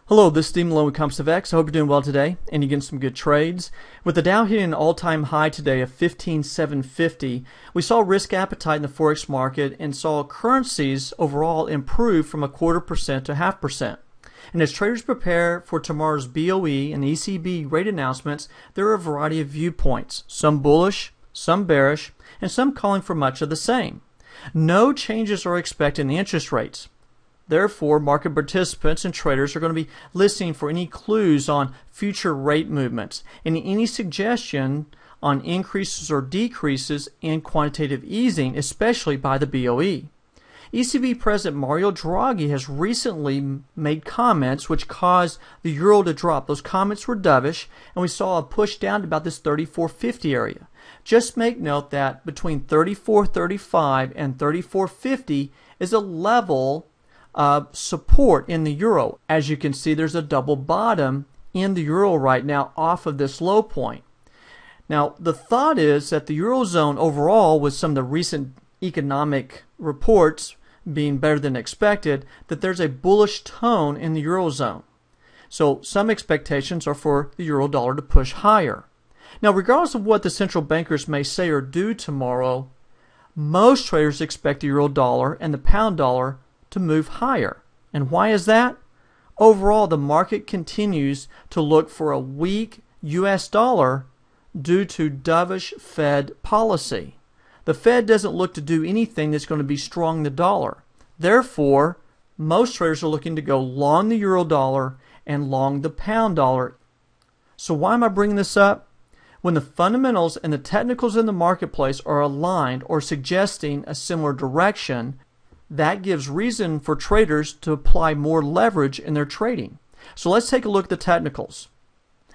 Hello, this is Steve Malone with Compass of X. I hope you're doing well today and you're getting some good trades. With the Dow hitting an all-time high today of 15,750, we saw risk appetite in the Forex market and saw currencies overall improve from 0.25% to 0.5%. And as traders prepare for tomorrow's BOE and ECB rate announcements, there are a variety of viewpoints, some bullish, some bearish, and some calling for much of the same. No changes are expected in the interest rates. Therefore, market participants and traders are going to be listening for any clues on future rate movements and any suggestion on increases or decreases in quantitative easing, especially by the BOE. ECB President Mario Draghi has recently made comments which caused the euro to drop. Those comments were dovish, and we saw a push down to about this 34.50 area. Just make note that between 34.35 and 34.50 is a level support in the euro. As you can see, there's a double bottom in the euro right now off of this low point. Now, the thought is that the eurozone overall, with some of the recent economic reports being better than expected, that there's a bullish tone in the eurozone. So some expectations are for the euro dollar to push higher. Now, regardless of what the central bankers may say or do tomorrow, most traders expect the euro dollar and the pound dollar to move higher. And why is that? Overall, the market continues to look for a weak US dollar due to dovish Fed policy. The Fed doesn't look to do anything that's going to be strong the dollar. Therefore, most traders are looking to go long the euro dollar and long the pound dollar. So why am I bringing this up? When the fundamentals and the technicals in the marketplace are aligned or suggesting a similar direction, that gives reason for traders to apply more leverage in their trading. So let's take a look at the technicals.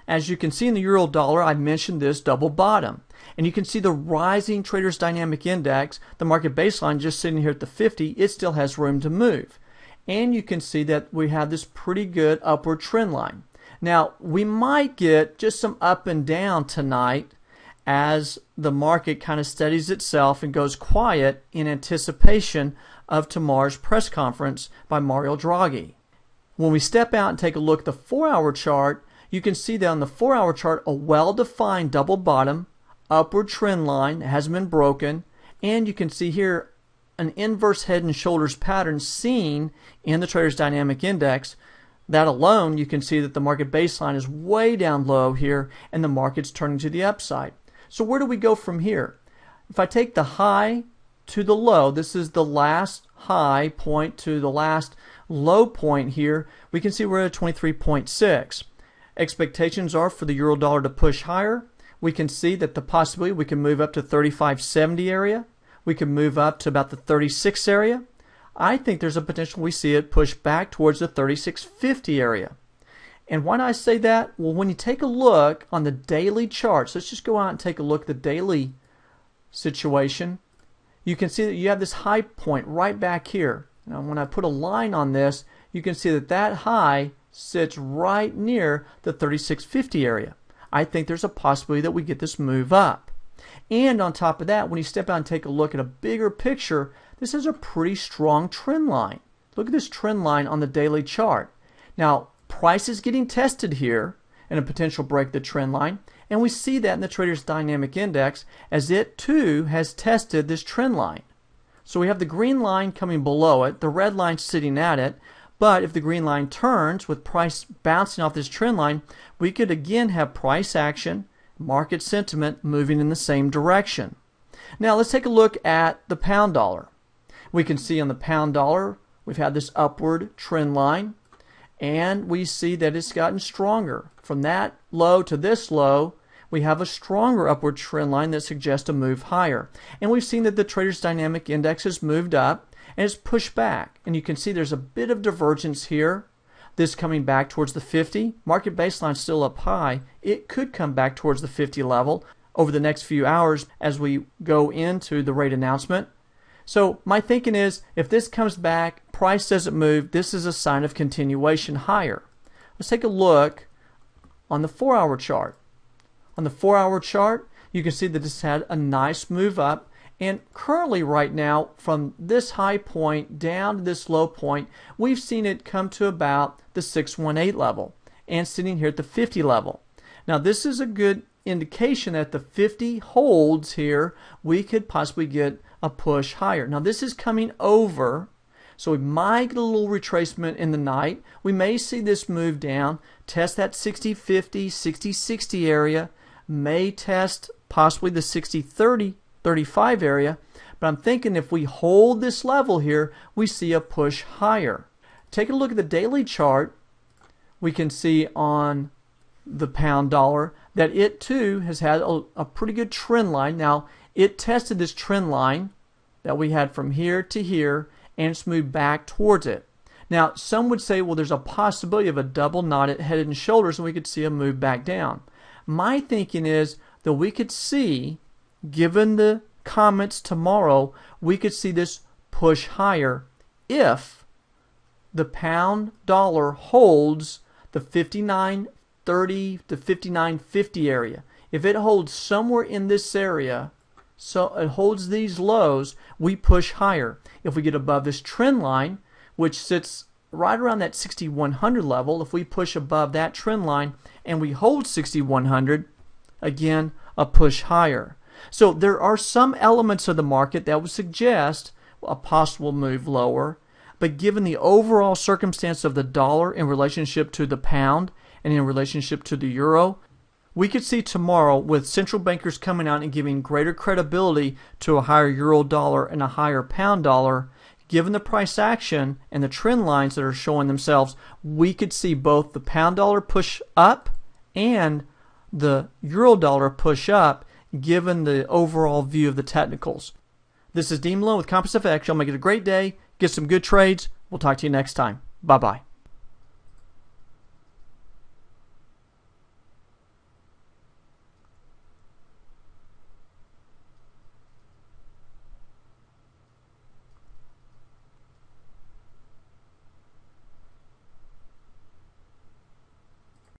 As you can see in the euro dollar, I mentioned this double bottom. And you can see the rising traders dynamic index, the market baseline just sitting here at the 50, it still has room to move. And you can see that we have this pretty good upward trend line. Now, we might get just some up and down tonight as the market kind of steadies itself and goes quiet in anticipation of tomorrow's press conference by Mario Draghi. When we step out and take a look at the 4-hour chart, you can see that on the 4-hour chart a well-defined double bottom, upward trend line that hasn't been broken, and you can see here an inverse head and shoulders pattern seen in the Traders Dynamic Index. That alone, you can see that the market baseline is way down low here and the market's turning to the upside. So where do we go from here? If I take the high to the low, this is the last high point to the last low point here, we can see we're at 23.6. Expectations are for the euro dollar to push higher. We can see that the possibility we can move up to 35.70 area. We can move up to about the 36 area. I think there's a potential we see it push back towards the 36.50 area. And why do I say that? Well, when you take a look on the daily charts, let's just go out and take a look at the daily situation. You can see that you have this high point right back here. Now, when I put a line on this, you can see that that high sits right near the 36.50 area. I think there's a possibility that we get this move up. And on top of that, when you step out and take a look at a bigger picture, this is a pretty strong trend line. Look at this trend line on the daily chart. Now, price is getting tested here and a potential break of the trend line. And we see that in the Traders Dynamic Index as it too has tested this trend line. So we have the green line coming below it, the red line sitting at it. But if the green line turns with price bouncing off this trend line, we could again have price action, market sentiment moving in the same direction. Now let's take a look at the pound dollar. We can see on the pound dollar we've had this upward trend line, and we see that it's gotten stronger. From that low to this low, we have a stronger upward trend line that suggests a move higher. And we've seen that the Traders Dynamic Index has moved up and it's pushed back. And you can see there's a bit of divergence here. This coming back towards the 50. Market baseline still up high. It could come back towards the 50 level over the next few hours as we go into the rate announcement. So my thinking is if this comes back, price doesn't move, this is a sign of continuation higher. Let's take a look on the 4-hour chart. On the 4-hour chart, you can see that this had a nice move up And currently right now, from this high point down to this low point, we've seen it come to about the 618 level and sitting here at the 50 level. Now this is a good indication that the 50 holds here, we could possibly get a push higher. Now this is coming over, so we might get a little retracement in the night. We may see this move down, test that 60-50, 60-60 area, may test possibly the 60-30, 35 area, but I'm thinking if we hold this level here, we see a push higher. Take a look at the daily chart. We can see on the pound dollar that it too has had a pretty good trend line. Now it tested this trend line that we had from here to here and it's moved back towards it. Now some would say, well, there's a possibility of a double knotted head and shoulders and we could see a move back down. My thinking is that we could see, given the comments tomorrow, we could see this push higher if the pound dollar holds the 59.30 to 59.50 area. If it holds somewhere in this area, so it holds these lows, we push higher. If we get above this trend line, which sits right around that 6100 level, if we push above that trend line and we hold 6100, again, a push higher. So there are some elements of the market that would suggest a possible move lower, but given the overall circumstance of the dollar in relationship to the pound and in relationship to the euro, we could see tomorrow with central bankers coming out and giving greater credibility to a higher euro dollar and a higher pound dollar. Given the price action and the trend lines that are showing themselves, we could see both the pound dollar push up and the euro dollar push up given the overall view of the technicals. This is Dean Malone with Compass FX. Y'all make it a great day. Get some good trades. We'll talk to you next time. Bye-bye.